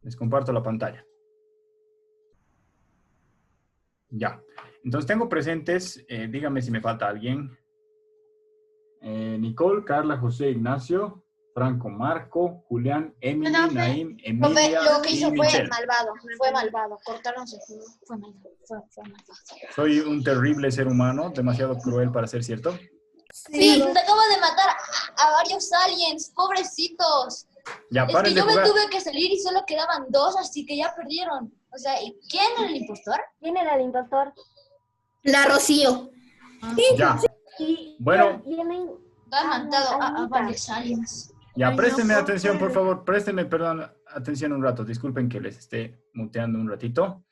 Les comparto la pantalla. Ya. Entonces tengo presentes, dígame si me falta alguien. Nicole, Carla, José, Ignacio, Franco, Marco, Julián, Emily, Profe, Naim, profe, Emilia lo que y hizo fue Michelle. malvado, cortaron su jugo, fue malvado. Soy un terrible ser humano, demasiado cruel para ser cierto. Sí, te acabo de matar a varios aliens, pobrecitos. Ya, Es paren que de yo me jugar. tuve que salir y solo quedaban 2, así que ya perdieron. O sea, ¿y quién era el impostor? ¿Quién era el impostor? La Rocío. Ya. Y Bueno, tienen Han matado a Anita. varios aliens. ya, Ay, préstenme no, atención, por profe. favor. Préstenme, perdón, atención un rato. Disculpen que les esté muteando un ratito.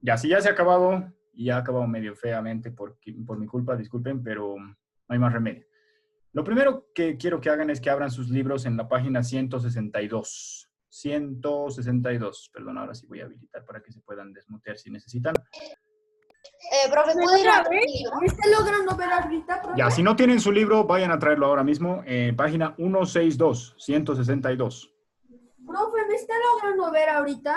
Ya, si ya se ha acabado, y ya ha acabado medio feamente por mi culpa, disculpen, pero no hay más remedio. Lo primero que quiero que hagan es que abran sus libros en la página 162. 162. Perdón, ahora sí voy a habilitar para que se puedan desmutear si necesitan. Profe, ¿puedo ir a ¿Otra vez? mi libro? ¿Me está logrando ver ahorita, profe? Ya, si no tienen su libro, vayan a traerlo ahora mismo. Página 162, 162. Profe, ¿me está logrando ver ahorita?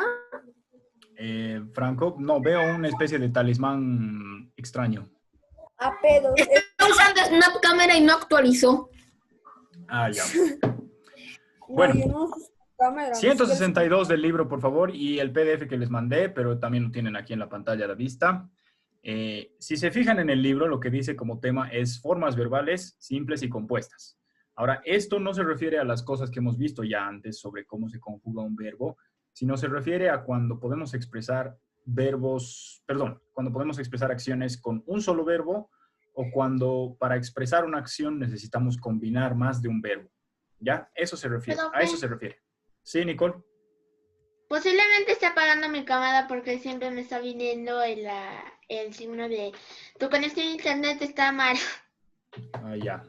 Franco, no, veo una especie de talismán extraño. A pedo. Está usando Snap Camera y no actualizó. Ah, ya. No, Bueno. yo no uso su cámara. 162 del libro, por favor, y el PDF que les mandé, pero también lo tienen aquí en la pantalla a la vista. Si se fijan en el libro, lo que dice como tema es formas verbales simples y compuestas. Ahora, esto no se refiere a las cosas que hemos visto ya antes sobre cómo se conjuga un verbo, sino se refiere a cuando podemos expresar cuando podemos expresar acciones con un solo verbo o cuando para expresar una acción necesitamos combinar más de un verbo. ¿Ya? Eso se refiere, a eso se refiere. ¿Sí, Nicole? Posiblemente esté apagando mi cámara porque siempre me está viniendo el signo de tu conexión a internet está mal. Ah, ya.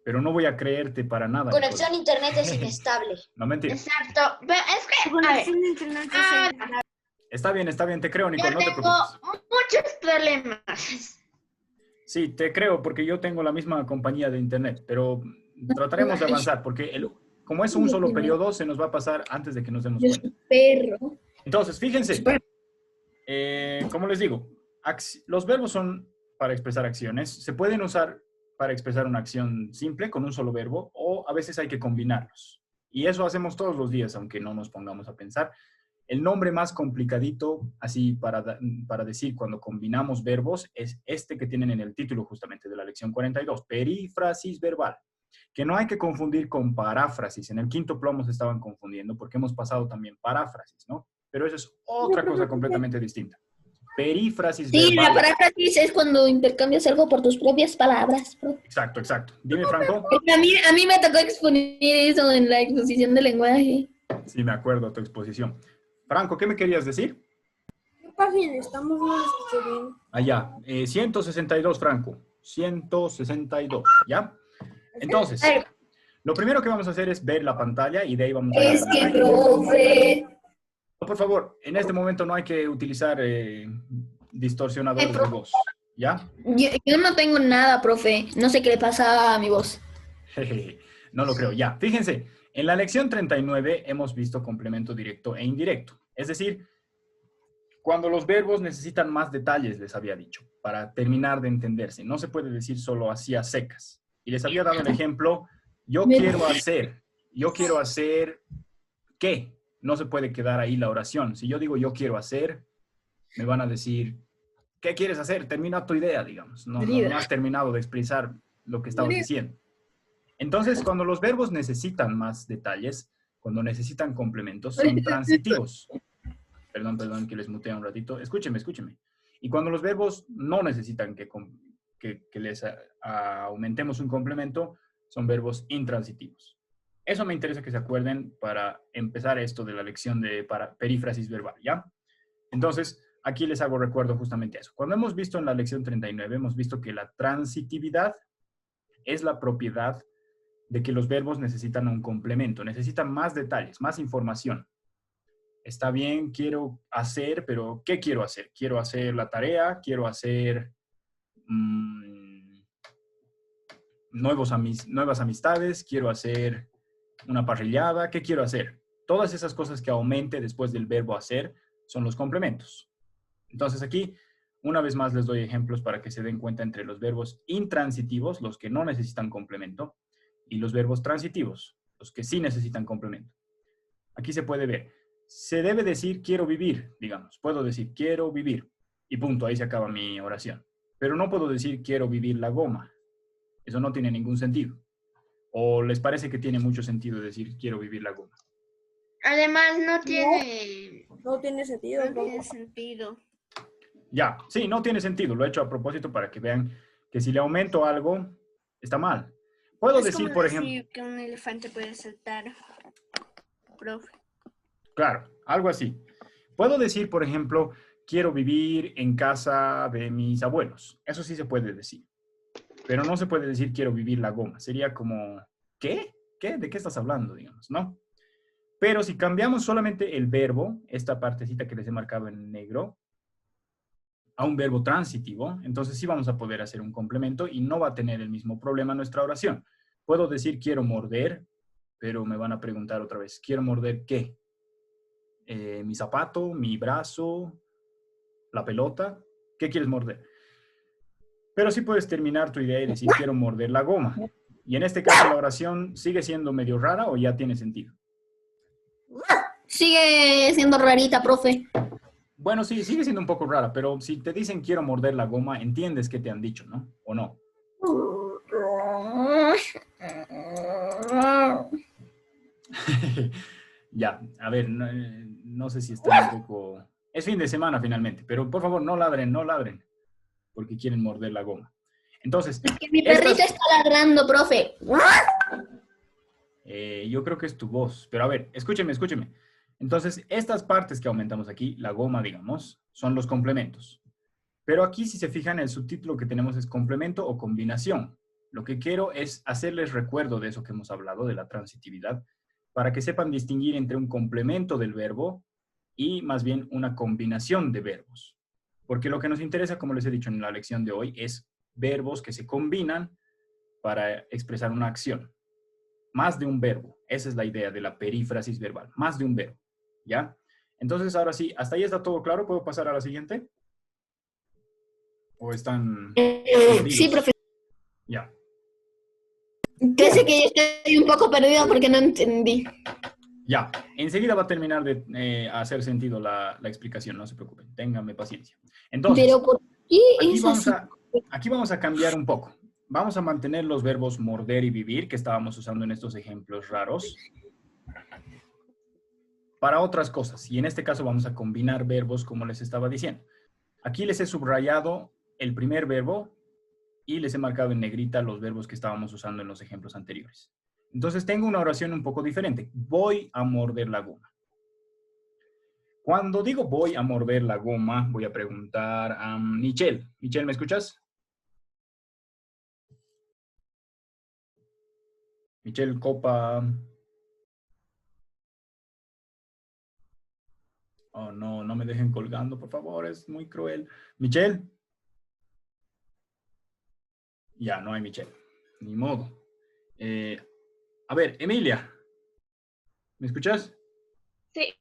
Pero no voy a creerte para nada. Conexión a Nicole. internet es inestable. No, mentira. Exacto. Pero es que, Su a ver, conexión de internet es Está bien, te creo, Nicole, yo no te tengo preocupes. muchos problemas. Sí, te creo porque yo tengo la misma compañía de internet, pero trataremos de avanzar porque como es un solo periodo, se nos va a pasar antes de que nos demos Yo cuenta. soy perro. Entonces, fíjense, como les digo, los verbos son para expresar acciones, se pueden usar para expresar una acción simple con un solo verbo o a veces hay que combinarlos. Y eso hacemos todos los días, aunque no nos pongamos a pensar. El nombre más complicadito, así para decir cuando combinamos verbos, es este que tienen en el título justamente de la lección 42, perífrasis verbal, que no hay que confundir con paráfrasis. En el quinto plomo se estaban confundiendo porque hemos pasado también paráfrasis, ¿no? Pero eso es otra cosa completamente distinta. Perífrasis Sí, verbal. la paráfrasis es cuando intercambias algo por tus propias palabras. Exacto, exacto. Dime, Franco. Porque a mí me tocó exponer eso en la exposición de lenguaje. Sí, me acuerdo tu exposición. Franco, ¿qué me querías decir? ¿Qué página estamos? No lo escuché bien. Allá, 162, Franco. 162, ¿ya? Entonces, lo primero que vamos a hacer es ver la pantalla y de ahí vamos a... Es que, profe. Por favor, en este momento no hay que utilizar distorsionadores de voz, ¿ya? Yo no tengo nada, profe. No sé qué le pasa a mi voz. Jejeje, no lo creo, ya. Fíjense, en la lección 39 hemos visto complemento directo e indirecto. Es decir, cuando los verbos necesitan más detalles, les había dicho, para terminar de entenderse. No se puede decir solo así a secas. Y les había dado el ejemplo, yo quiero hacer, ¿qué? No se puede quedar ahí la oración. Si yo digo yo quiero hacer, me van a decir, ¿qué quieres hacer? Termina tu idea, digamos. No has terminado de expresar lo que estabas diciendo. Entonces, cuando los verbos necesitan más detalles, cuando necesitan complementos, son transitivos. Perdón, que les mutee un ratito. Escúcheme. Y cuando los verbos no necesitan que les aumentemos un complemento, son verbos intransitivos. Eso me interesa que se acuerden para empezar esto de la lección de perífrasis verbal, ¿ya? Entonces, aquí les hago recuerdo justamente eso. Cuando hemos visto en la lección 39, hemos visto que la transitividad es la propiedad de que los verbos necesitan un complemento, necesitan más detalles, más información. Está bien, quiero hacer, pero ¿qué quiero hacer? Quiero hacer la tarea, quiero hacer nuevas amistades, quiero hacer una parrillada, ¿qué quiero hacer? Todas esas cosas que aumente después del verbo hacer son los complementos. Entonces aquí, una vez más les doy ejemplos para que se den cuenta entre los verbos intransitivos, los que no necesitan complemento, y los verbos transitivos, los que sí necesitan complemento. Aquí se puede ver. Se debe decir quiero vivir, digamos. Puedo decir quiero vivir y punto, ahí se acaba mi oración. Pero no puedo decir quiero vivir la goma. Eso no tiene ningún sentido. ¿O les parece que tiene mucho sentido decir quiero vivir la goma? Además, no No tiene sentido. no tiene sentido. Ya, sí, no tiene sentido. Lo he hecho a propósito para que vean que si le aumento algo, está mal. Puedo decir, por ejemplo... que un elefante puede saltar, profe. Claro, algo así. Puedo decir, por ejemplo, quiero vivir en casa de mis abuelos. Eso sí se puede decir. Pero no se puede decir quiero vivir la goma. Sería como, ¿qué? ¿Qué? ¿De qué estás hablando, digamos? ¿No? Pero si cambiamos solamente el verbo, esta partecita que les he marcado en negro, a un verbo transitivo, entonces sí vamos a poder hacer un complemento y no va a tener el mismo problema nuestra oración. Puedo decir quiero morder, pero me van a preguntar otra vez, ¿quiero morder qué? ¿Mi zapato? ¿Mi brazo? ¿La pelota? ¿Qué quieres morder? Pero sí puedes terminar tu idea y decir quiero morder la goma. Y en este caso la oración sigue siendo medio rara o ya tiene sentido. Sigue siendo rarita, profe. Bueno, sí, sigue siendo un poco rara, pero si te dicen quiero morder la goma, entiendes qué te han dicho, ¿no? ¿O no? Ya, a ver, no sé si está un poco... Es fin de semana finalmente, pero por favor no ladren, no ladren, porque quieren morder la goma. Entonces, Que mi perrito está ladrando, profe. yo creo que es tu voz, pero a ver, escúcheme, escúcheme. Entonces, estas partes que aumentamos aquí, la goma, digamos, son los complementos. Pero aquí, si se fijan, el subtítulo que tenemos es complemento o combinación. Lo que quiero es hacerles recuerdo de eso que hemos hablado, de la transitividad, para que sepan distinguir entre un complemento del verbo y más bien una combinación de verbos. Porque lo que nos interesa, como les he dicho en la lección de hoy, es verbos que se combinan para expresar una acción. Más de un verbo. Esa es la idea de la perífrasis verbal. Más de un verbo. ¿Ya? Entonces, ahora sí, ¿hasta ahí está todo claro? ¿Puedo pasar a la siguiente? ¿O están Sí, profe. Ya. Parece que yo estoy un poco perdido porque no entendí. Ya. Enseguida va a terminar de hacer sentido la explicación. No se preocupen. Ténganme paciencia. Entonces, Pero ¿por qué aquí es vamos, así? aquí vamos a cambiar un poco. Vamos a mantener los verbos morder y vivir que estábamos usando en estos ejemplos raros para otras cosas. Y en este caso vamos a combinar verbos como les estaba diciendo. Aquí les he subrayado el primer verbo y les he marcado en negrita los verbos que estábamos usando en los ejemplos anteriores. Entonces tengo una oración un poco diferente. Voy a morder la goma. Cuando digo voy a morder la goma, voy a preguntar a Michelle. Michelle, ¿me escuchas? Michelle Copa. Oh, no, no me dejen colgando, por favor, es muy cruel. Michelle. Ya, no hay Michelle. Ni modo. A ver, Emilia. ¿Me escuchas? Sí.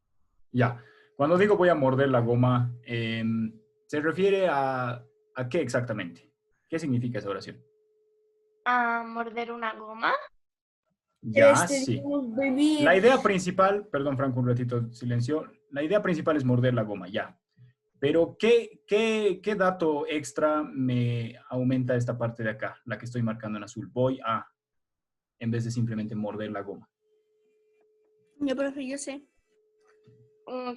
Ya. Cuando digo voy a morder la goma, ¿se refiere a qué exactamente? ¿Qué significa esa oración? ¿A morder una goma? Ya, sí. Digamos, vivir. La idea principal, perdón Franco, un ratito silencio. La idea principal es morder la goma, ya. Pero, ¿qué dato extra me aumenta esta parte de acá? La que estoy marcando en azul. Voy a, en vez de simplemente morder la goma. Yo, profe, yo sé.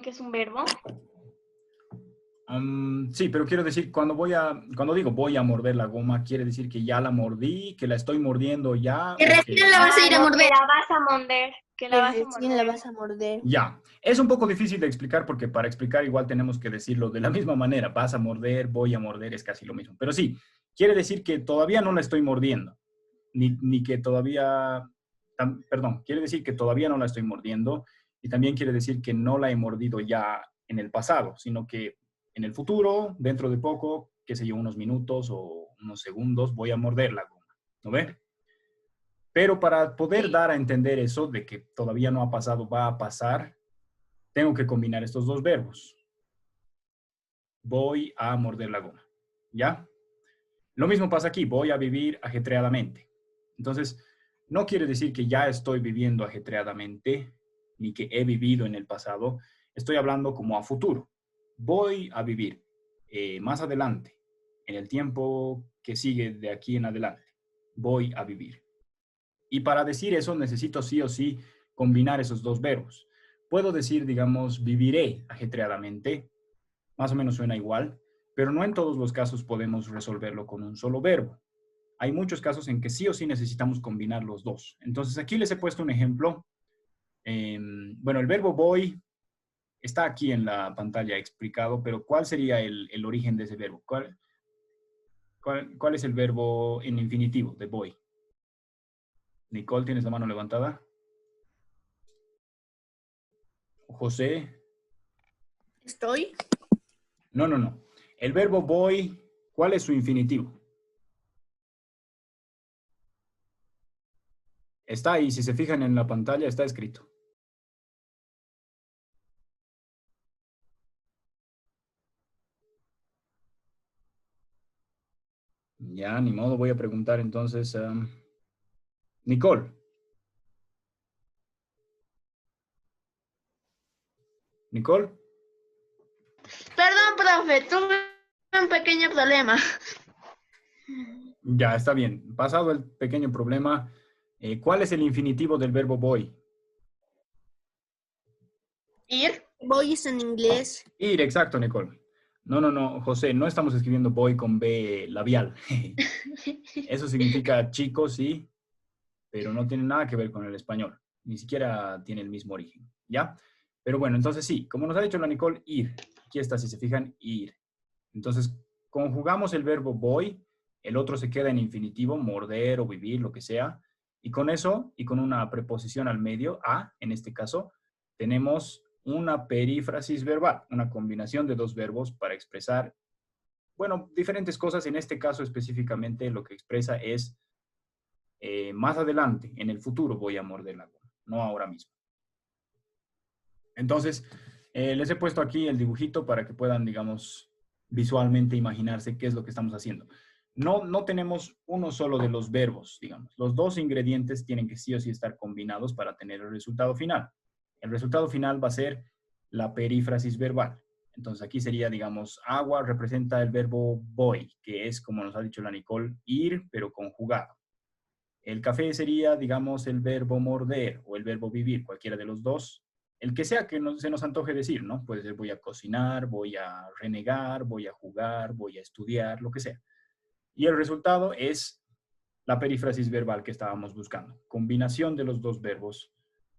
¿Qué es un verbo? Sí, pero quiero decir, cuando digo voy a morder la goma, quiere decir que ya la mordí, que la estoy mordiendo ya. Que recién la vas a ir a morder. Que la vas a morder. Que la vas a Recién morder. la vas a morder. Ya, es un poco difícil de explicar porque para explicar igual tenemos que decirlo de la misma manera. Vas a morder, voy a morder, es casi lo mismo. Pero sí, quiere decir que todavía no la estoy mordiendo. Ni que todavía, perdón, quiere decir que todavía no la estoy mordiendo y también quiere decir que no la he mordido ya en el pasado, sino que en el futuro, dentro de poco, qué sé yo, unos minutos o unos segundos, voy a morder la goma. ¿No ve? Pero para poder dar a entender eso de que todavía no ha pasado, va a pasar, tengo que combinar estos dos verbos. Voy a morder la goma. ¿Ya? Lo mismo pasa aquí. Voy a vivir ajetreadamente. Entonces, no quiere decir que ya estoy viviendo ajetreadamente, ni que he vivido en el pasado. Estoy hablando como a futuro. Voy a vivir más adelante, en el tiempo que sigue de aquí en adelante. Voy a vivir. Y para decir eso necesito sí o sí combinar esos dos verbos. Puedo decir, digamos, viviré ajetreadamente, más o menos suena igual, pero no en todos los casos podemos resolverlo con un solo verbo. Hay muchos casos en que sí o sí necesitamos combinar los dos. Entonces aquí les he puesto un ejemplo. Bueno, el verbo voy está aquí en la pantalla explicado, pero ¿cuál sería el origen de ese verbo? ¿Cuál es el verbo en infinitivo de voy? Nicole, ¿tienes la mano levantada? José. Estoy. No, no, no. El verbo voy, ¿cuál es su infinitivo? Está ahí, si se fijan en la pantalla, está escrito. Ya, ni modo, voy a preguntar entonces. Nicole. Nicole. Perdón, profe, tuve un pequeño problema. Ya, está bien. Pasado el pequeño problema, ¿cuál es el infinitivo del verbo voy? Ir. Voy es en inglés. Ir, exacto, Nicole. No, no, no, José, no estamos escribiendo voy con B labial. Eso significa chico, sí, pero no tiene nada que ver con el español. Ni siquiera tiene el mismo origen, ¿ya? Pero bueno, entonces sí, como nos ha dicho la Nicole, ir. Aquí está, si se fijan, ir. Entonces, conjugamos el verbo voy, el otro se queda en infinitivo, morder o vivir, lo que sea, y con eso, y con una preposición al medio, a, en este caso, tenemos una perífrasis verbal, una combinación de dos verbos para expresar, bueno, diferentes cosas. En este caso específicamente lo que expresa es más adelante, en el futuro voy a morder la goma, no ahora mismo. Entonces, les he puesto aquí el dibujito para que puedan, digamos, visualmente imaginarse qué es lo que estamos haciendo. No tenemos uno solo de los verbos, digamos. Los dos ingredientes tienen que sí o sí estar combinados para tener el resultado final. El resultado final va a ser la perífrasis verbal. Entonces aquí sería, digamos, agua representa el verbo voy, que es, como nos ha dicho la Nicole, ir, pero conjugado. El café sería, digamos, el verbo morder o el verbo vivir, cualquiera de los dos. El que sea que se nos antoje decir, ¿no? Puede ser voy a cocinar, voy a renegar, voy a jugar, voy a estudiar, lo que sea. Y el resultado es la perífrasis verbal que estábamos buscando. Combinación de los dos verbos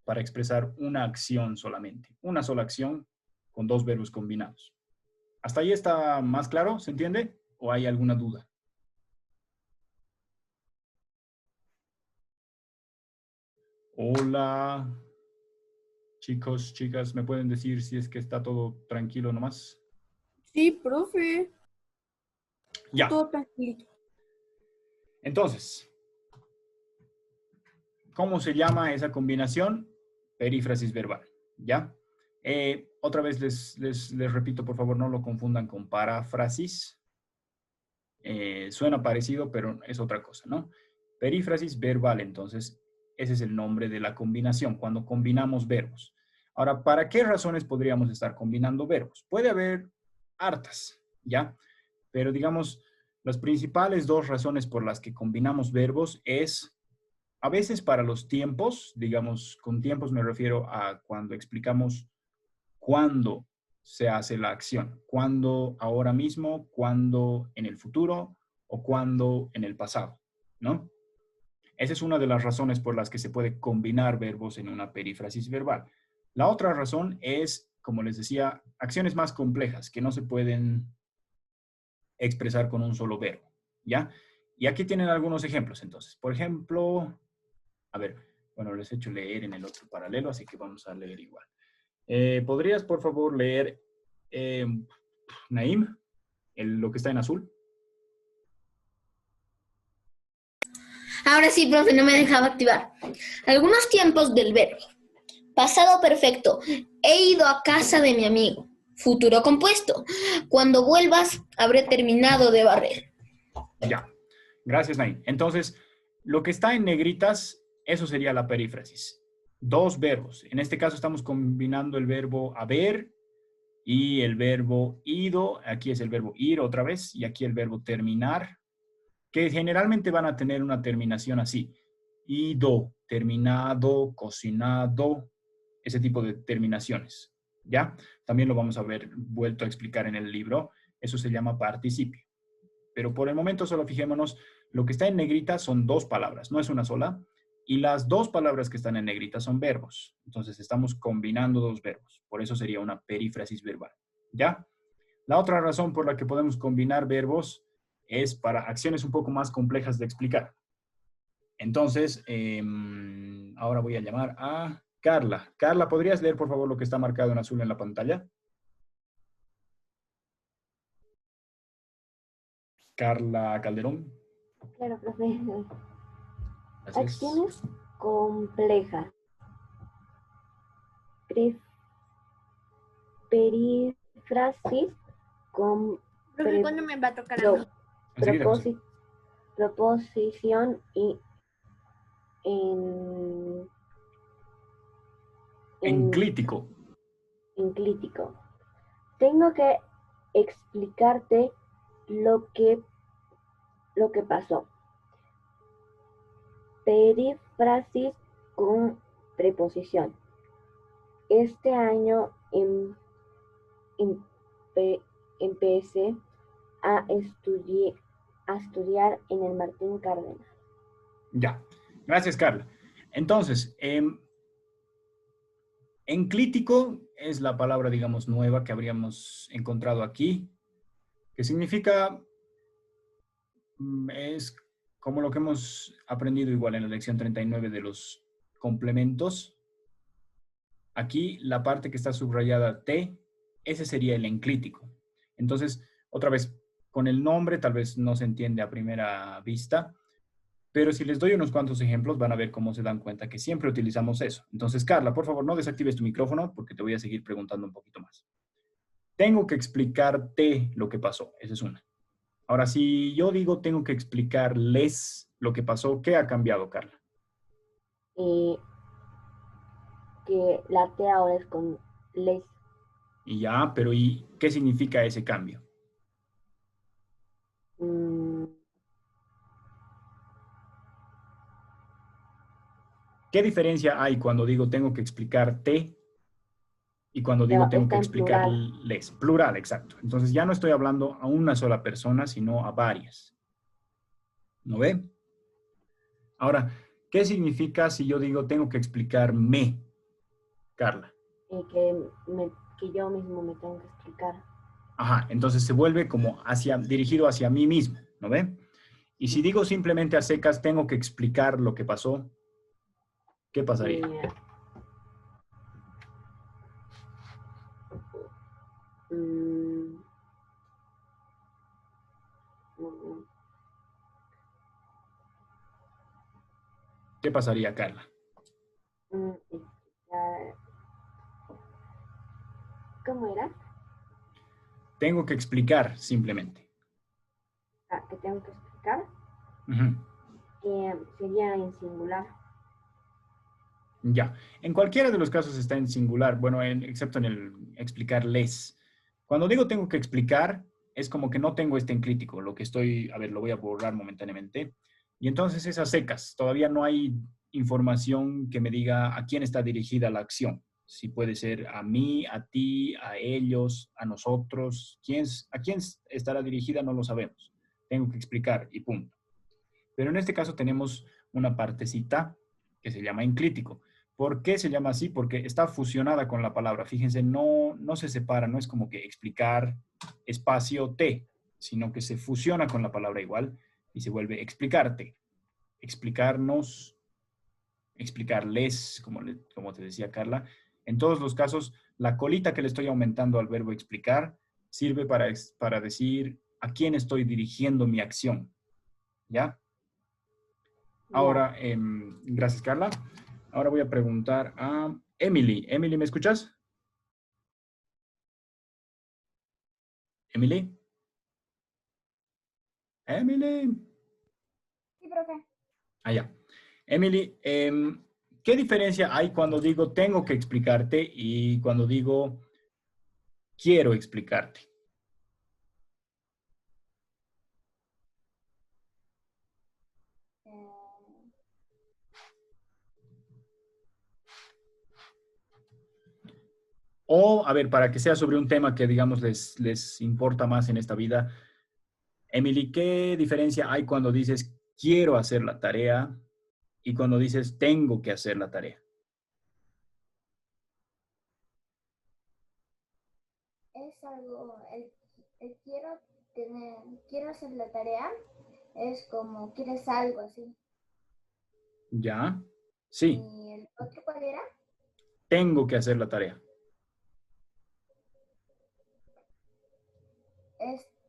para expresar una acción solamente. Una sola acción con dos verbos combinados. ¿Hasta ahí está más claro? ¿Se entiende? ¿O hay alguna duda? Hola. Chicos, chicas, ¿me pueden decir si es que está todo tranquilo nomás? Sí, profe. Ya. Todo tranquilo. Entonces, ¿cómo se llama esa combinación? Perífrasis verbal, ¿ya? Otra vez les repito, por favor, no lo confundan con paráfrasis. Suena parecido, pero es otra cosa, ¿no? Perífrasis verbal, entonces, ese es el nombre de la combinación, cuando combinamos verbos. Ahora, ¿para qué razones podríamos estar combinando verbos? Puede haber hartas, ¿ya? Pero digamos, las principales dos razones por las que combinamos verbos es, a veces para los tiempos, digamos, con tiempos me refiero a cuando explicamos cuándo se hace la acción, cuándo ahora mismo, cuándo en el futuro o cuándo en el pasado, ¿no? Esa es una de las razones por las que se puede combinar verbos en una perífrasis verbal. La otra razón es, como les decía, acciones más complejas que no se pueden expresar con un solo verbo, ¿ya? Y aquí tienen algunos ejemplos, entonces. Por ejemplo, a ver, bueno, les he hecho leer en el otro paralelo, así que vamos a leer igual. ¿Podrías, por favor, leer, Naim, lo que está en azul? Ahora sí, profe, no me dejaba activar. Algunos tiempos del verbo. Pasado perfecto. He ido a casa de mi amigo. Futuro compuesto. Cuando vuelvas, habré terminado de barrer. Ya. Gracias, Nain. Entonces, lo que está en negritas, eso sería la perífrasis. Dos verbos. En este caso estamos combinando el verbo haber y el verbo ido. Aquí es el verbo ir otra vez y aquí el verbo terminar, que generalmente van a tener una terminación así. Ido, terminado, cocinado, ese tipo de terminaciones. ¿Ya? También lo vamos a ver vuelto a explicar en el libro. Eso se llama participio. Pero por el momento solo fijémonos, lo que está en negrita son dos palabras, no es una sola. Y las dos palabras que están en negrita son verbos. Entonces estamos combinando dos verbos. Por eso sería una perífrasis verbal. ¿Ya? La otra razón por la que podemos combinar verbos es para acciones un poco más complejas de explicar. Entonces, ahora voy a llamar a Carla. Carla, ¿podrías leer por favor lo que está marcado en azul en la pantalla? Carla Calderón. Claro, profe. Gracias. Acciones complejas. Perífrasis con Profe, ¿cuándo me va a tocar a pro- mí? Enseguida, José. proposición y en Enclítico. enclítico. Tengo que explicarte lo que pasó. Perífrasis con preposición. Este año empecé a estudiar en el Martín Cárdenas. Ya. Gracias, Carla. Entonces, enclítico es la palabra, digamos, nueva que habríamos encontrado aquí, que significa, es como lo que hemos aprendido igual en la lección 39 de los complementos. Aquí la parte que está subrayada T, ese sería el enclítico. Entonces, otra vez, con el nombre tal vez no se entiende a primera vista, pero si les doy unos cuantos ejemplos van a ver cómo se dan cuenta que siempre utilizamos eso. Entonces, Carla, por favor, no desactives tu micrófono porque te voy a seguir preguntando un poquito más. Tengo que explicarte lo que pasó. Esa es una. Ahora, si yo digo tengo que explicarles lo que pasó, ¿qué ha cambiado, Carla? Que la T ahora es con les. Y ya, pero ¿y qué significa ese cambio? ¿Qué diferencia hay cuando digo tengo que explicarte y cuando digo tengo que Está en plural. explicarles? Plural, exacto. Entonces ya no estoy hablando a una sola persona, sino a varias. ¿No ve? Ahora, ¿qué significa si yo digo tengo que explicarme, Carla? Que yo mismo me tengo que explicar. Ajá, entonces se vuelve como dirigido hacia mí mismo, ¿no ve? Y si digo simplemente a secas tengo que explicar lo que pasó, ¿qué pasaría? ¿Qué pasaría, Carla? ¿Cómo era? Tengo que explicar simplemente. Que tengo que explicar. Ujú. Sería en singular. Ya. En cualquiera de los casos está en singular, bueno, excepto en el explicarles. Cuando digo tengo que explicar, es como que no tengo este enclítico, lo que estoy, a ver, lo voy a borrar momentáneamente. Y entonces es a secas, todavía no hay información que me diga a quién está dirigida la acción. Si puede ser a mí, a ti, a ellos, a nosotros. ¿A quién estará dirigida? No lo sabemos. Tengo que explicar y punto. Pero en este caso tenemos una partecita que se llama enclítico. ¿Por qué se llama así? Porque está fusionada con la palabra. Fíjense, no se separa, no es como que explicar espacio T, sino que se fusiona con la palabra igual y se vuelve explicarte, explicarnos, explicarles, como te decía Carla. En todos los casos, la colita que le estoy aumentando al verbo explicar sirve para decir a quién estoy dirigiendo mi acción. ¿Ya? Ahora, gracias, Carla. Ahora voy a preguntar a Emily. Emily, ¿me escuchas? Emily. Emily. Sí, profe. Ah, ya. Emily, ¿qué diferencia hay cuando digo tengo que explicarte y cuando digo quiero explicarte? O, a ver, para que sea sobre un tema que, digamos, les importa más en esta vida. Emily, ¿qué diferencia hay cuando dices quiero hacer la tarea y cuando dices tengo que hacer la tarea? Es algo, el quiero hacer la tarea, es como quieres algo así. ¿Ya? Sí, ¿Y el otro cuál era? tengo que hacer la tarea.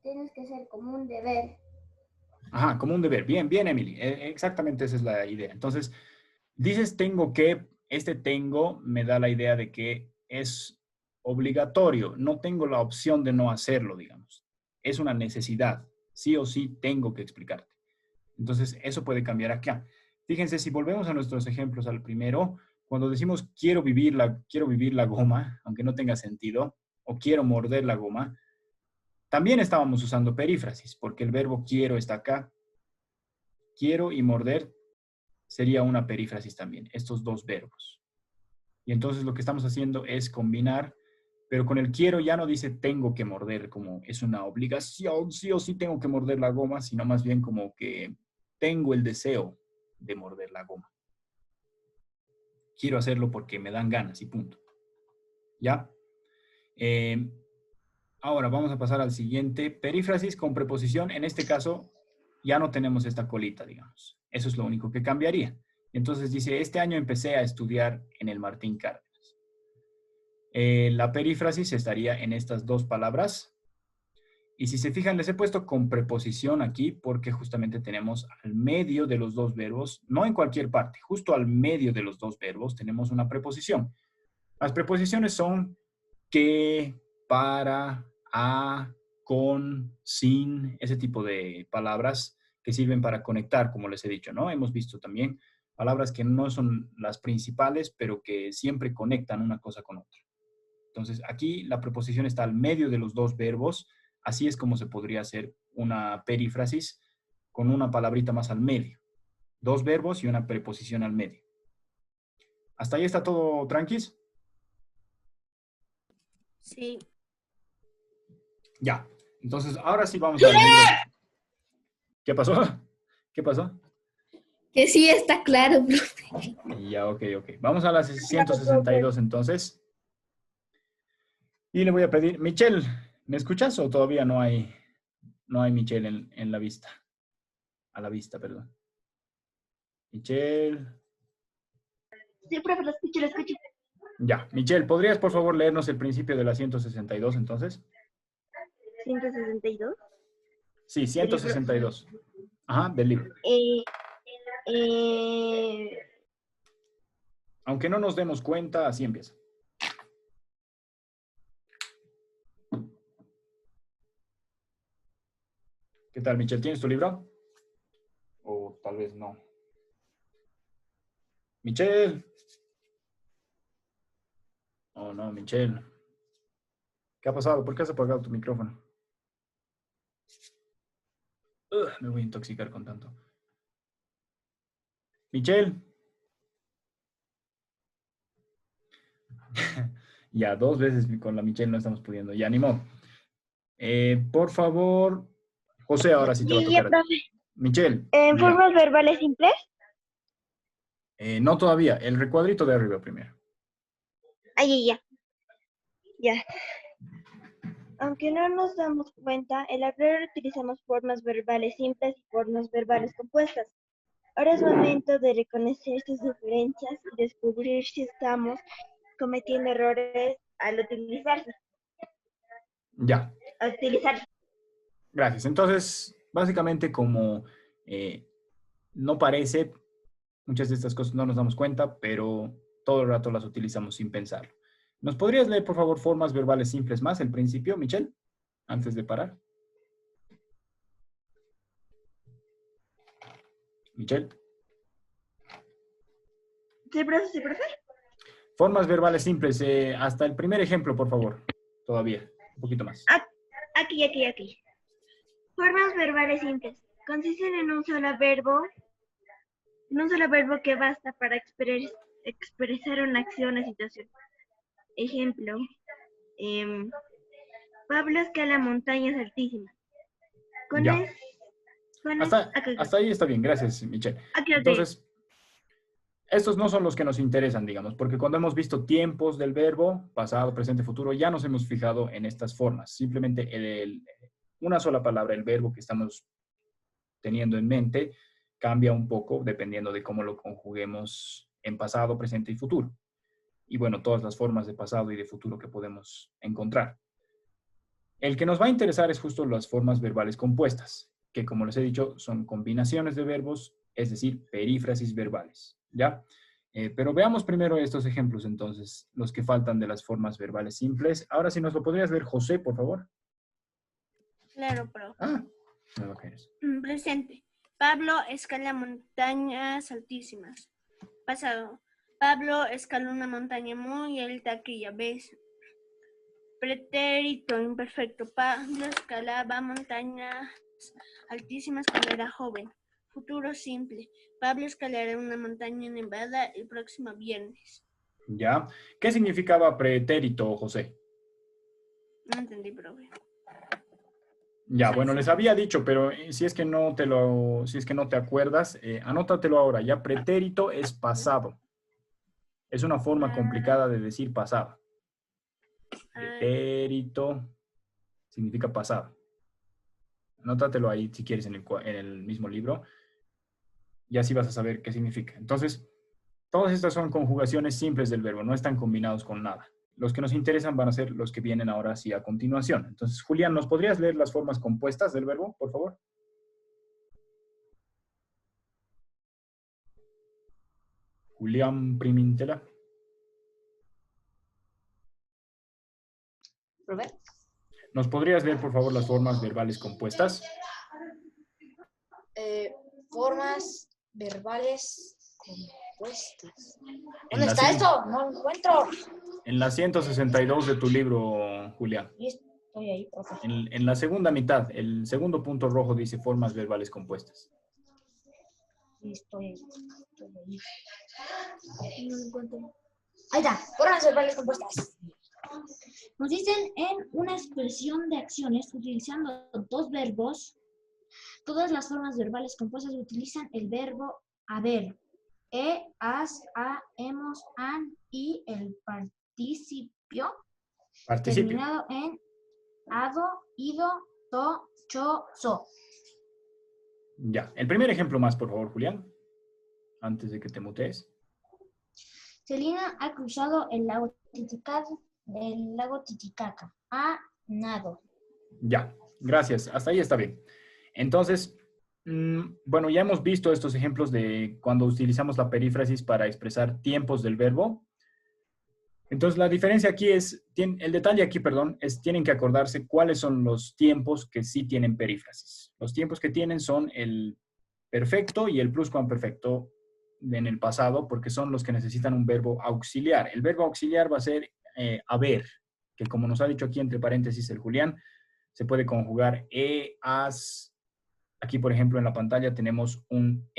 Tienes que hacer como un deber. Ajá, como un deber. Bien, bien, Emily. Exactamente esa es la idea. Entonces, dices tengo que, este tengo me da la idea de que es obligatorio. No tengo la opción de no hacerlo, digamos. Es una necesidad. Sí o sí tengo que explicarte. Entonces, eso puede cambiar acá. Fíjense, si volvemos a nuestros ejemplos al primero, cuando decimos quiero vivir la goma, aunque no tenga sentido, o quiero morder la goma, también estábamos usando perífrasis, porque el verbo quiero está acá. Quiero y morder sería una perífrasis también, estos dos verbos. Y entonces lo que estamos haciendo es combinar, pero con el quiero ya no dice tengo que morder, como es una obligación, sí o sí tengo que morder la goma, sino más bien como que tengo el deseo de morder la goma. Quiero hacerlo porque me dan ganas y punto. ¿Ya? Ahora vamos a pasar al siguiente. Perífrasis con preposición. En este caso ya no tenemos esta colita, digamos. Eso es lo único que cambiaría. Entonces dice, este año empecé a estudiar en el Martín Cárdenas. La perífrasis estaría en estas dos palabras. Y si se fijan, les he puesto con preposición aquí porque justamente tenemos al medio de los dos verbos, no en cualquier parte, justo al medio de los dos verbos tenemos una preposición. Las preposiciones son que, para, a, con, sin, ese tipo de palabras que sirven para conectar, como les he dicho, ¿no? Hemos visto también palabras que no son las principales, pero que siempre conectan una cosa con otra. Entonces, aquí la preposición está al medio de los dos verbos. Así es como se podría hacer una perífrasis con una palabrita más al medio. Dos verbos y una preposición al medio. ¿Hasta ahí está todo tranquis? Sí. Ya. Entonces, ahora sí vamos al libro. ¿Qué pasó? ¿Qué pasó? Que sí está claro, profe. Ya, ok. Vamos a la 162 entonces. Y le voy a pedir, Michelle, ¿me escuchas o todavía no hay Michelle en la vista? A la vista, perdón. Michelle. Sí, profe, lo escucho. Ya, Michelle, ¿podrías por favor leernos el principio de la 162 entonces? 162. Sí, 162. Ajá, del libro. Aunque no nos demos cuenta, así empieza. ¿Qué tal, Michelle? ¿Tienes tu libro? O tal vez no. Michelle. Oh, no, Michelle. ¿Qué ha pasado? ¿Por qué has apagado tu micrófono? Me voy a intoxicar con tanto. Michelle. Ya, dos veces con la Michelle no estamos pudiendo. Ya, ni modo. Por favor, José, ahora sí te va a tocar a ti. Profe. Michelle. ¿En ya. formas verbales simples? No todavía. El recuadrito de arriba primero. Ya. Aunque no nos damos cuenta, en la clase utilizamos formas verbales simples y formas verbales compuestas. Ahora es momento de reconocer estas diferencias y descubrir si estamos cometiendo errores al utilizarse. Ya. Al utilizar. Gracias. Entonces, básicamente como no parece, Muchas de estas cosas no nos damos cuenta, pero todo el rato las utilizamos sin pensarlo. ¿Nos podrías leer, por favor, formas verbales simples más, el principio, Michelle, antes de parar? Michelle. ¿Sí, profe? Formas verbales simples, hasta el primer ejemplo, por favor. Todavía, un poquito más. Aquí. Formas verbales simples. Consisten en un solo verbo que basta para expresar una acción o situación. Ejemplo, Pablo escala montañas altísimas. Ya. Hasta ahí está bien, gracias, Michelle. Entonces, estos no son los que nos interesan, digamos, porque cuando hemos visto tiempos del verbo, pasado, presente, futuro, ya nos hemos fijado en estas formas. Simplemente una sola palabra, el verbo que estamos teniendo en mente, cambia un poco dependiendo de cómo lo conjuguemos en pasado, presente y futuro. Y bueno, todas las formas de pasado y de futuro que podemos encontrar. El que nos va a interesar es justo las formas verbales compuestas, que como les he dicho, son combinaciones de verbos, es decir, perífrasis verbales, ¿ya? Pero veamos primero estos ejemplos, entonces, los que faltan de las formas verbales simples. Ahora, si nos lo podrías ver, José, por favor. Claro, profe. No lo quieres. Presente. Pablo escala montañas altísimas. Pasado. Pablo escaló una montaña muy alta aquella vez. Pretérito imperfecto. Pablo escalaba montañas altísimas cuando era joven. Futuro simple. Pablo escalará una montaña nevada el próximo viernes. ¿Ya? ¿Qué significaba pretérito, José? No entendí, profe. Ya, bueno, les había dicho, pero si es que no te acuerdas, anótatelo ahora. Ya, pretérito es pasado. Es una forma complicada de decir pasado. Pretérito significa pasado. Anótatelo ahí si quieres en el mismo libro. Y así vas a saber qué significa. Entonces, todas estas son conjugaciones simples del verbo, no están combinados con nada. Los que nos interesan van a ser los que vienen ahora sí a continuación. Entonces, Julián, ¿nos podrías leer las formas compuestas del verbo, por favor? Julián Primintela. ¿Profe? ¿Nos podrías leer, por favor, las formas verbales compuestas? Formas verbales compuestas. En ¿Dónde la está esto? No lo encuentro. En la 162 de tu libro, Julián. Y estoy ahí, profe. En la segunda mitad, el segundo punto rojo dice formas verbales compuestas. Sí, estoy ahí. No lo encuentro. Ahí está, formas verbales compuestas. Consisten en una expresión de acciones utilizando dos verbos. Todas las formas verbales compuestas utilizan el verbo haber. Has, ha, hemos, han y el participio terminado en ado, ido, to, cho, so. Ya. El primer ejemplo más, por favor, Julián, antes de que te mutees. Celina ha cruzado el lago Titicaca. Ha nado. Ya, gracias. Hasta ahí está bien. Entonces, bueno, ya hemos visto estos ejemplos de cuando utilizamos la perífrasis para expresar tiempos del verbo. Entonces, la diferencia aquí el detalle aquí, perdón, tienen que acordarse cuáles son los tiempos que sí tienen perífrasis. Los tiempos que tienen son el perfecto y el pluscuamperfecto en el pasado, porque son los que necesitan un verbo auxiliar. El verbo auxiliar va a ser haber, que como nos ha dicho aquí entre paréntesis el Julián, se puede conjugar has. Aquí, por ejemplo, en la pantalla tenemos un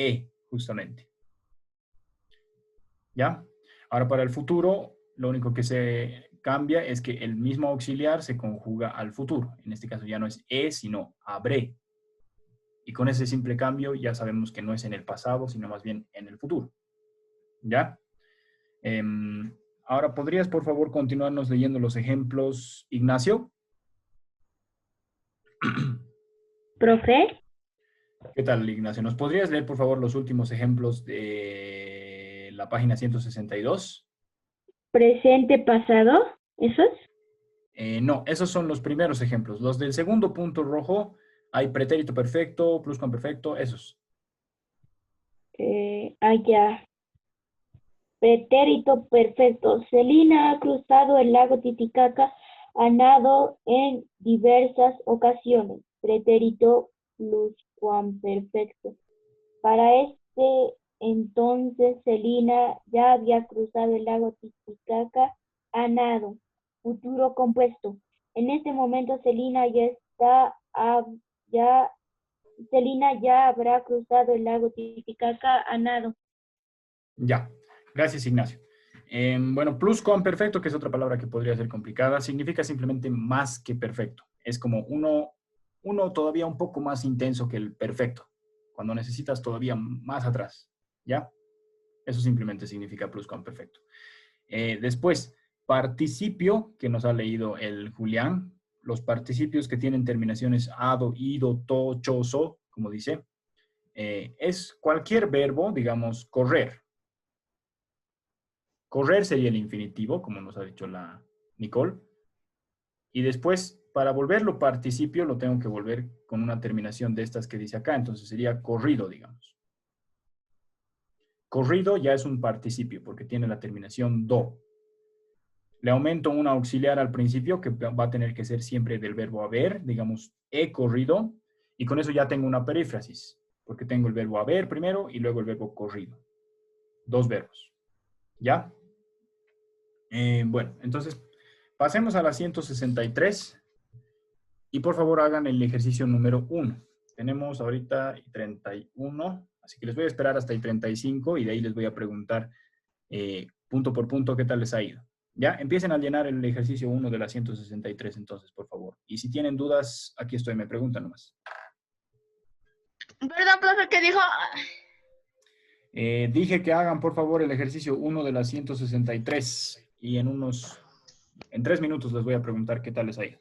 justamente. ¿Ya? Ahora, para el futuro, lo único que se cambia es que el mismo auxiliar se conjuga al futuro. En este caso ya no es sino habré. Y con ese simple cambio ya sabemos que no es en el pasado, sino más bien en el futuro. ¿Ya? Ahora, ¿podrías, por favor, continuarnos leyendo los ejemplos, Ignacio? Profe, ¿Qué tal, Ignacio? ¿Nos podrías leer, por favor, los últimos ejemplos de la página 162? presente, pasado, ¿esos? No, esos son los primeros ejemplos. Los del segundo punto rojo, hay pretérito perfecto, pluscuamperfecto, esos. Ya. Pretérito perfecto. Celina ha cruzado el lago Titicaca, ha nadado en diversas ocasiones. Pretérito pluscuamperfecto. Para este entonces Celina ya había cruzado el lago Titicaca, ha nadado. Futuro compuesto. En este momento Celina ya habrá cruzado el lago Titicaca, ha nadado. Ya, gracias Ignacio. Bueno, pluscuamperfecto, que es otra palabra que podría ser complicada, significa simplemente más que perfecto. Es como uno todavía un poco más intenso que el perfecto, cuando necesitas todavía más atrás, ¿ya? Eso simplemente significa pluscuamperfecto. Después, participio, que nos ha leído el Julián, los participios que tienen terminaciones ado, ido, to, cho, so, como dice, es cualquier verbo, digamos, correr. Correr sería el infinitivo, como nos ha dicho la Nicole. Y después, para volverlo participio, lo tengo que volver con una terminación de estas que dice acá. Entonces sería corrido, digamos. Corrido ya es un participio, porque tiene la terminación do. Le aumento un auxiliar al principio, que va a tener que ser siempre del verbo haber. Digamos, he corrido. Y con eso ya tengo una perífrasis, porque tengo el verbo haber primero y luego el verbo corrido. Dos verbos. ¿Ya? Bueno, entonces pasemos a la 163 y por favor hagan el ejercicio número 1. Tenemos ahorita 31, así que les voy a esperar hasta el 35 y de ahí les voy a preguntar punto por punto qué tal les ha ido. Ya, empiecen a llenar el ejercicio 1 de la 163 entonces, por favor. Y si tienen dudas, aquí estoy, me preguntan nomás. Perdón, profe, ¿qué dijo? Dije que hagan por favor el ejercicio 1 de la 163 y en 3 minutos les voy a preguntar qué tal les ha ido.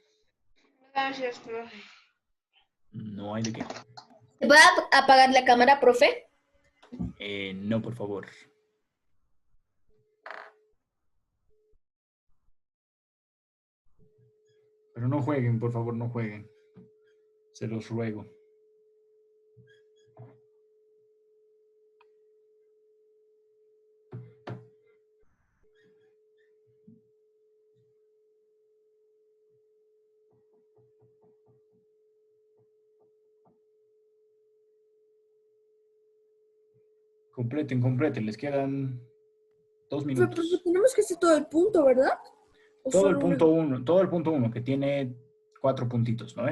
Gracias, profe. No hay de qué. ¿Va a apagar la cámara, profe? No, por favor. Pero no jueguen, por favor, no jueguen. Se los ruego. Completen. Les quedan 2 minutos. Pero tenemos que hacer todo el punto, ¿verdad? Todo el punto 1, que tiene 4 puntitos, ¿no?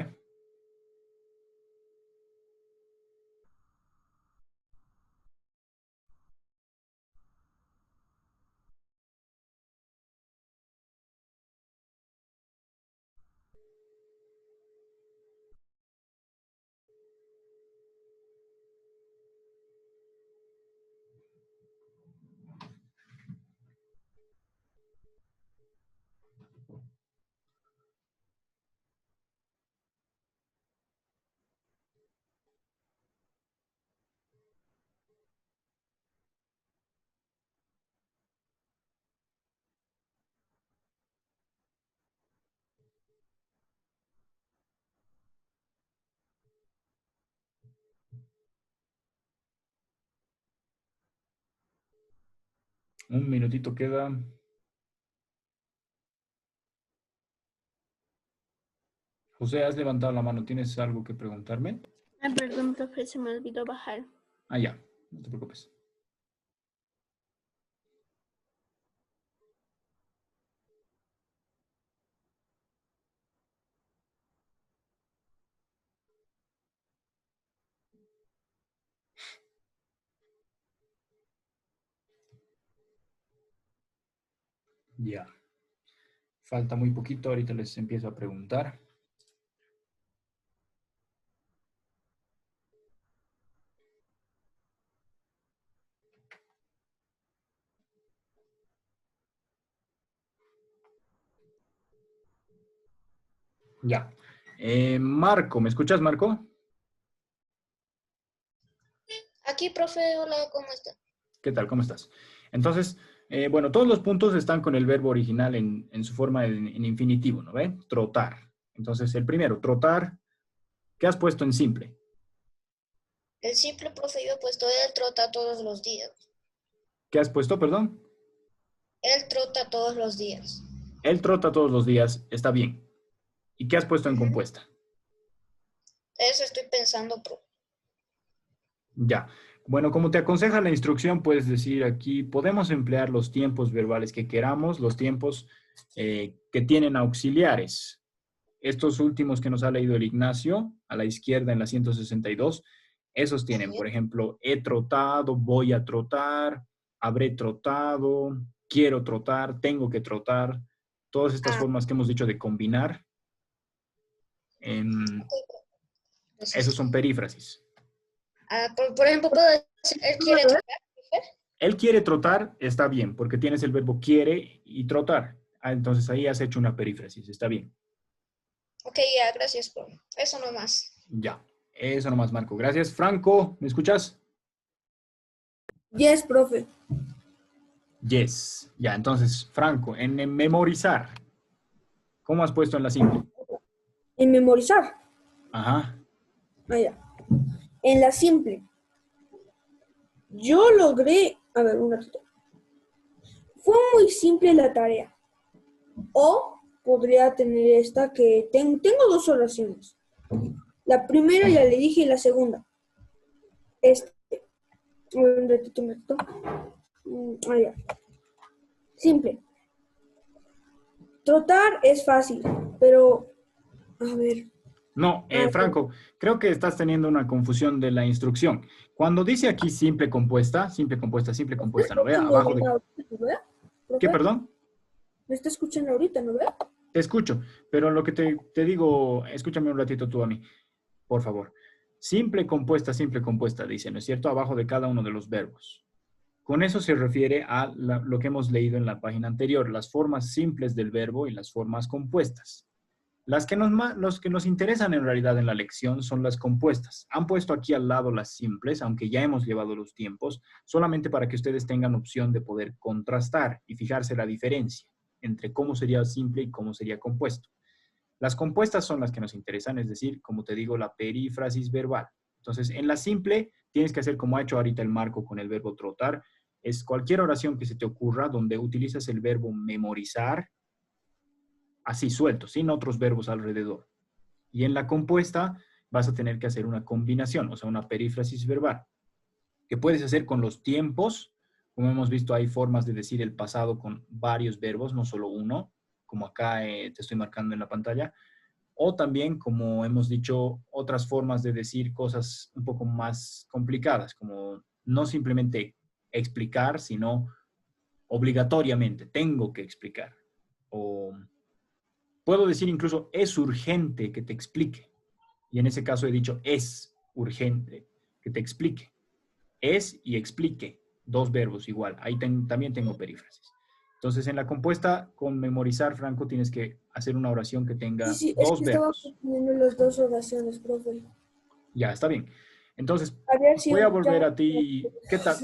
Un minutito queda. José, has levantado la mano. ¿Tienes algo que preguntarme? Perdón, profe, se me olvidó bajar. Ah, ya. No te preocupes. Ya. Falta muy poquito. Ahorita les empiezo a preguntar. Ya. Marco, ¿me escuchas, Marco? Aquí, profe, hola, ¿cómo está? ¿Qué tal? ¿Cómo estás? Entonces, bueno, todos los puntos están con el verbo original en su forma en infinitivo, ¿no ve? Trotar. Entonces, el primero, trotar. ¿Qué has puesto en simple? El simple, profe, yo he puesto él trota todos los días. ¿Qué has puesto, perdón? Él trota todos los días. Él trota todos los días, está bien. ¿Y qué has puesto en Ujú. compuesta? Eso estoy pensando, profe. Ya. Bueno, como te aconseja la instrucción, puedes decir aquí, podemos emplear los tiempos verbales que queramos, los tiempos que tienen auxiliares. Estos últimos que nos ha leído el Ignacio, a la izquierda en la 162, esos tienen, por ejemplo, he trotado, voy a trotar, habré trotado, quiero trotar, tengo que trotar. Todas estas Ah, formas que hemos dicho de combinar, esos entonces, son perífrasis. por ejemplo, puedo decir, él quiere trotar, profe. Él quiere trotar, está bien, porque tienes el verbo quiere y trotar. Ah, entonces ahí has hecho una perífrasis, está bien. Ok, ya, gracias, profe. Eso nomás. Ya, eso nomás, Marco. Gracias. Franco, ¿me escuchas? Yes, profe. Yes. Ya, entonces, Franco, en memorizar, ¿cómo has puesto en la simple? En memorizar. Ajá. Ah, ya. En la simple. Yo logré. A ver, un ratito. Fue muy simple la tarea. O podría tener esta que tengo dos oraciones. La primera ya le dije y la segunda. Este. Un ratito, un ratito. Ah, ya. Simple. Trotar es fácil, pero. A ver. No, Ah, ya. Franco, creo que estás teniendo una confusión de la instrucción. Cuando dice aquí simple ¿Me está compuesta, ¿no vea? escuchando Abajo bien de... ahorita, no ve? ¿Qué, ¿Profe? perdón? ¿Me está escuchando ahorita, no ve? Te escucho, pero lo que te digo, escúchame un ratito tú a mí, por favor. Simple compuesta, dice, ¿no es cierto? Abajo de cada uno de los verbos. Con eso se refiere a lo que hemos leído en la página anterior, las formas simples del verbo y las formas compuestas. Los que nos interesan en realidad en la lección son las compuestas. Han puesto aquí al lado las simples, aunque ya hemos llevado los tiempos, solamente para que ustedes tengan opción de poder contrastar y fijarse la diferencia entre cómo sería simple y cómo sería compuesto. Las compuestas son las que nos interesan, es decir, como te digo, la perífrasis verbal. Entonces, en la simple tienes que hacer como ha hecho ahorita el Marco con el verbo trotar, es cualquier oración que se te ocurra donde utilizas el verbo memorizar, así suelto, sin otros verbos alrededor. Y en la compuesta vas a tener que hacer una combinación, o sea, una perífrasis verbal, que puedes hacer con los tiempos. Como hemos visto, hay formas de decir el pasado con varios verbos, no solo uno, como acá te estoy marcando en la pantalla. O también, como hemos dicho, otras formas de decir cosas un poco más complicadas, como no simplemente explicar, sino obligatoriamente, tengo que explicar. O puedo decir incluso, es urgente que te explique. Y en ese caso he dicho, es urgente que te explique. Es y explique, dos verbos igual. Ahí también tengo perífrasis. Entonces, en la compuesta, con memorizar, Franco, tienes que hacer una oración que Sí, tenga sí, es dos que estaba verbos. poniendo las dos oraciones, profe. Ya, está bien. Entonces, A ver si voy a ya. volver a ti. ¿Qué tal?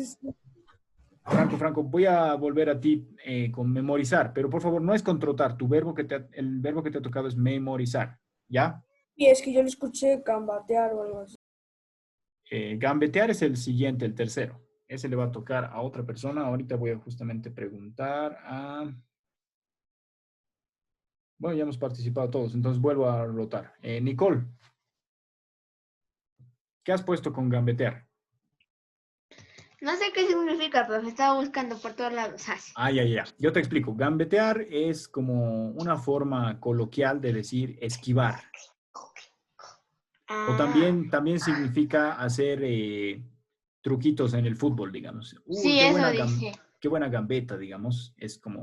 Franco, voy a volver a ti con memorizar, pero por favor, no es con trotar. El verbo que te ha tocado es memorizar. ¿Ya? Y es que yo le escuché gambatear o algo así. Gambetear es el siguiente, el tercero. Ese le va a tocar a otra persona. Ahorita voy a justamente preguntar a... Bueno, ya hemos participado todos, entonces vuelvo a rotar. Nicole, ¿qué has puesto con gambetear? No sé qué significa, pero estaba buscando por todos lados. Así. Ah, ya, ya. Yo te explico. Gambetear es como una forma coloquial de decir esquivar. O Ah, también significa hacer truquitos en el fútbol, digamos. sí, eso dice. Qué buena gambeta, digamos. Es como,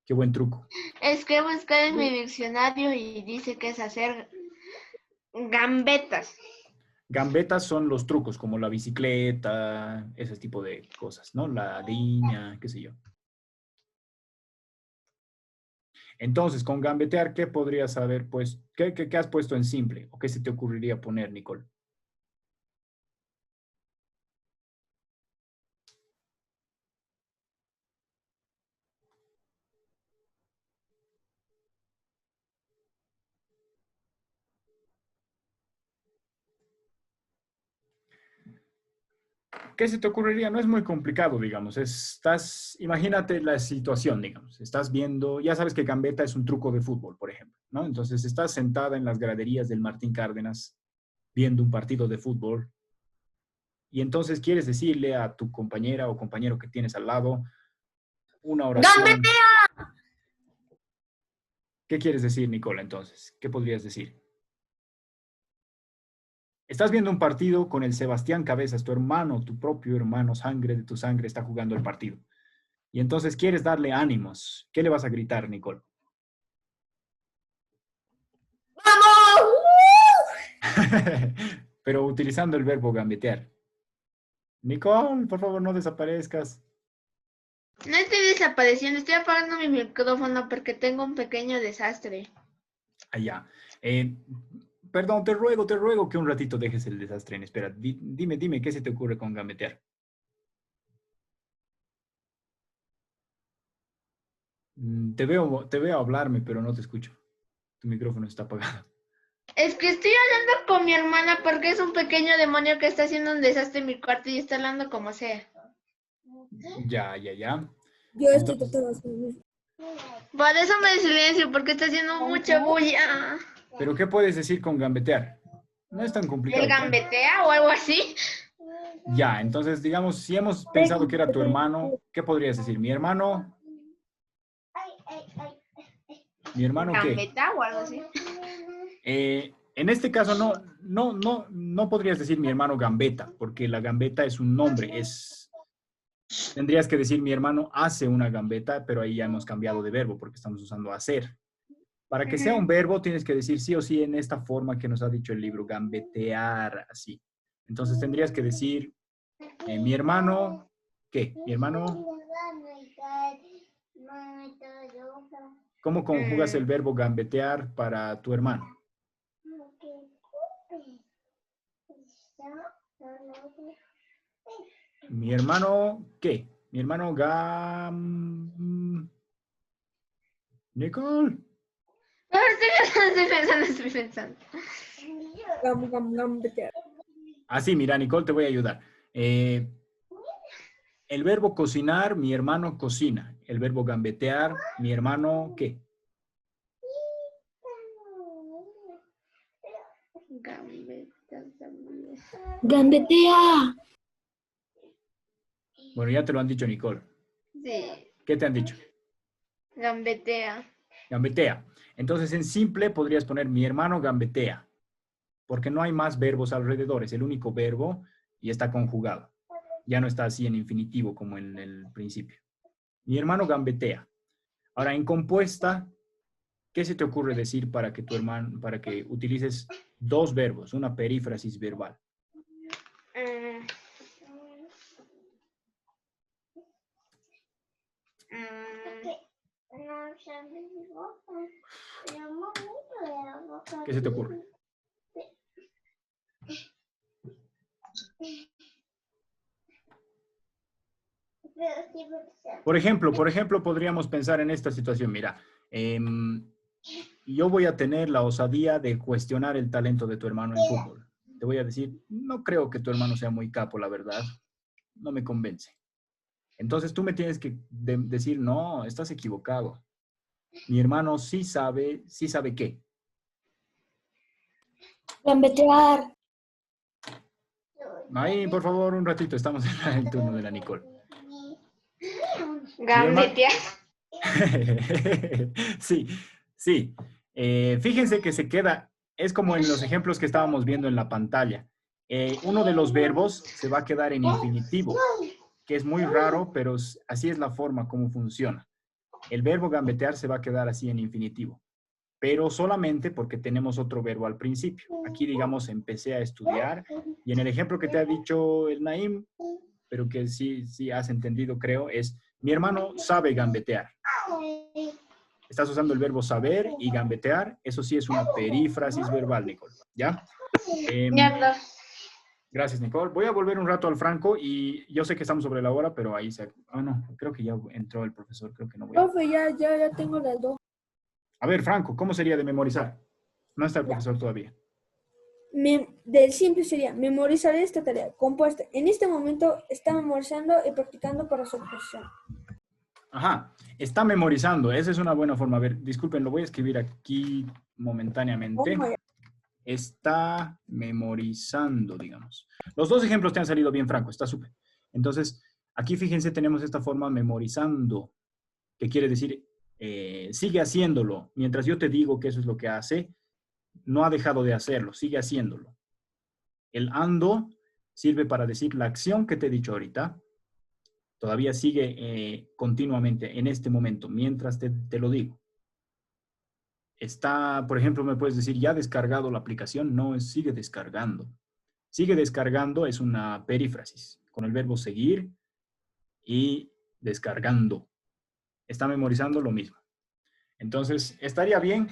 qué buen truco. Es que busqué en mi diccionario y dice que es hacer gambetas. Gambetas son los trucos, como la bicicleta, ese tipo de cosas, ¿no? La diña, qué sé yo. Entonces, con gambetear, ¿qué podrías saber? Pues, ¿qué has puesto en simple? ¿O qué se te ocurriría poner, Nicole? ¿Qué se te ocurriría? No es muy complicado, digamos. Imagínate la situación, digamos. Estás viendo, ya sabes que gambeta es un truco de fútbol, por ejemplo, ¿no? Entonces estás sentada en las graderías del Martín Cárdenas viendo un partido de fútbol y entonces quieres decirle a tu compañera o compañero que tienes al lado una oración. ¡Gambetea! ¿Qué quieres decir, Nicola, entonces? ¿Qué podrías decir? Estás viendo un partido con el Sebastián Cabezas, tu hermano, tu propio hermano, sangre de tu sangre, está jugando el partido. Y entonces quieres darle ánimos. ¿Qué le vas a gritar, Nicole? ¡Vamos! Pero utilizando el verbo gambetear. Nicole, por favor, no desaparezcas. No estoy desapareciendo, estoy apagando mi micrófono porque tengo un pequeño desastre. Allá. Perdón, te ruego que un ratito dejes el desastre en espera. Dime, ¿qué se te ocurre con gambetear? Te veo hablarme, pero no te escucho. Tu micrófono está apagado. Es que estoy hablando con mi hermana porque es un pequeño demonio que está haciendo un desastre en mi cuarto y está hablando como sea. Ya. Yo estoy tratando de hacer lo mismo. Por eso me silencio, porque está haciendo mucha bulla. ¿Pero qué puedes decir con gambetear? No es tan complicado. ¿El gambetea o algo así? Ya, entonces, digamos, si hemos pensado que era tu hermano, ¿qué podrías decir? ¿Mi hermano? ¿Mi hermano qué? ¿Gambeta o algo así? En este caso no podrías decir mi hermano gambeta, porque la gambeta es un nombre, tendrías que decir mi hermano hace una gambeta, pero ahí ya hemos cambiado de verbo porque estamos usando hacer. Para que sea un verbo tienes que decir sí o sí en esta forma que nos ha dicho el libro, gambetear, así. Entonces tendrías que decir mi hermano, ¿qué? Mi hermano, ¿cómo conjugas el verbo gambetear para tu hermano? Mi hermano, ¿qué? Mi hermano Nicole. Estoy pensando. Gambetear. Así, mira, Nicole, te voy a ayudar. El verbo cocinar, mi hermano cocina. El verbo gambetear, mi hermano, ¿qué? ¡Gambetea! Bueno, ya te lo han dicho, Nicole. Sí, ¿Qué te han dicho? gambetea. Gambetea. Entonces, en simple podrías poner mi hermano gambetea, porque no hay más verbos alrededor, es el único verbo y está conjugado. Ya no está así en infinitivo como en el principio. Mi hermano gambetea. Ahora, en compuesta, ¿qué se te ocurre decir para que utilices dos verbos, una perífrasis verbal? ¿Qué se te ocurre? Por ejemplo, podríamos pensar en esta situación. Mira, yo voy a tener la osadía de cuestionar el talento de tu hermano en fútbol. Te voy a decir, no creo que tu hermano sea muy capo, la verdad. No me convence. Entonces tú me tienes que decir, no, estás equivocado. Mi hermano sí sabe qué. Gambetear. Ahí, por favor, un ratito, estamos en el turno de la Nicole. Gambetea. Sí. Fíjense que se queda, es como en los ejemplos que estábamos viendo en la pantalla. Uno de los verbos se va a quedar en infinitivo, que es muy raro, pero así es la forma como funciona. El verbo gambetear se va a quedar así en infinitivo, pero solamente porque tenemos otro verbo al principio. Aquí, digamos, empecé a estudiar, y en el ejemplo que te ha dicho el Naim, pero que sí has entendido, creo, es mi hermano sabe gambetear. Estás usando el verbo saber y gambetear. Eso sí es una perífrasis verbal, Nicole. ¿Ya? Ya. Gracias, Nicole. Voy a volver un rato al Franco y yo sé que estamos sobre la hora, pero ahí se... Ah, no, creo que ya entró el profesor. Creo que no voy a... Profe, ya tengo las dos. A ver, Franco, ¿cómo sería de memorizar? No está el profesor todavía. del simple sería, memorizaré esta tarea compuesta. En este momento está memorizando y practicando para su exposición. Ajá, está memorizando. Esa es una buena forma. A ver, disculpen, lo voy a escribir aquí momentáneamente. Está memorizando, digamos. Los dos ejemplos te han salido bien, Franco. Está súper. Entonces, aquí fíjense, tenemos esta forma memorizando, que quiere decir, sigue haciéndolo. Mientras yo te digo que eso es lo que hace, no ha dejado de hacerlo, sigue haciéndolo. El ando sirve para decir la acción que te he dicho ahorita. Todavía sigue continuamente en este momento, mientras te lo digo. Está, por ejemplo, me puedes decir, ¿ya ha descargado la aplicación? No, sigue descargando. Sigue descargando es una perífrasis, con el verbo seguir y descargando. Está memorizando lo mismo. Entonces, estaría bien.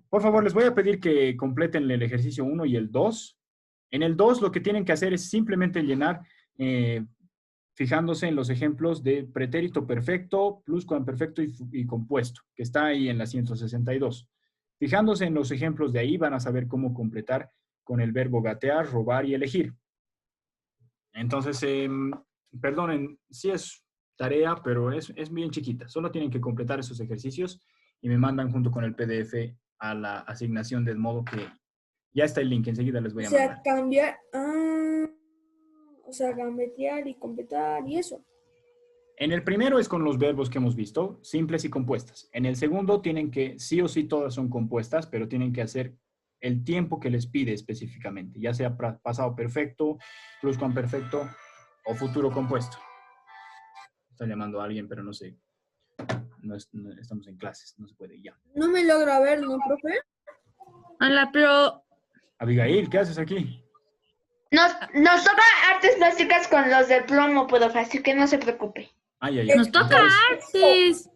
Por favor, les voy a pedir que completen el ejercicio 1 y el 2. En el 2 lo que tienen que hacer es simplemente llenar, fijándose en los ejemplos de pretérito perfecto, pluscuamperfecto y compuesto, que está ahí en la 162. Fijándose en los ejemplos de ahí, van a saber cómo completar con el verbo gatear, robar y elegir. Entonces, perdonen, sí es tarea, pero es bien chiquita. Solo tienen que completar esos ejercicios y me mandan junto con el PDF a la asignación, del modo que ya está el link. Enseguida les voy a mandar. O sea, cambiar, o sea, gambetear y completar y eso. En el primero es con los verbos que hemos visto, simples y compuestas. En el segundo tienen que, sí o sí todas son compuestas, pero tienen que hacer el tiempo que les pide específicamente, ya sea pasado perfecto, pluscuamperfecto o futuro compuesto. Está llamando a alguien, pero no sé. No estamos en clases, no se puede ya. No me logra ver, ¿no, profe? Hola, pero... Abigail, ¿qué haces aquí? Nos toca artes plásticas con los del plomo, profe, así que no se preocupe. Ay. Nos toca artes.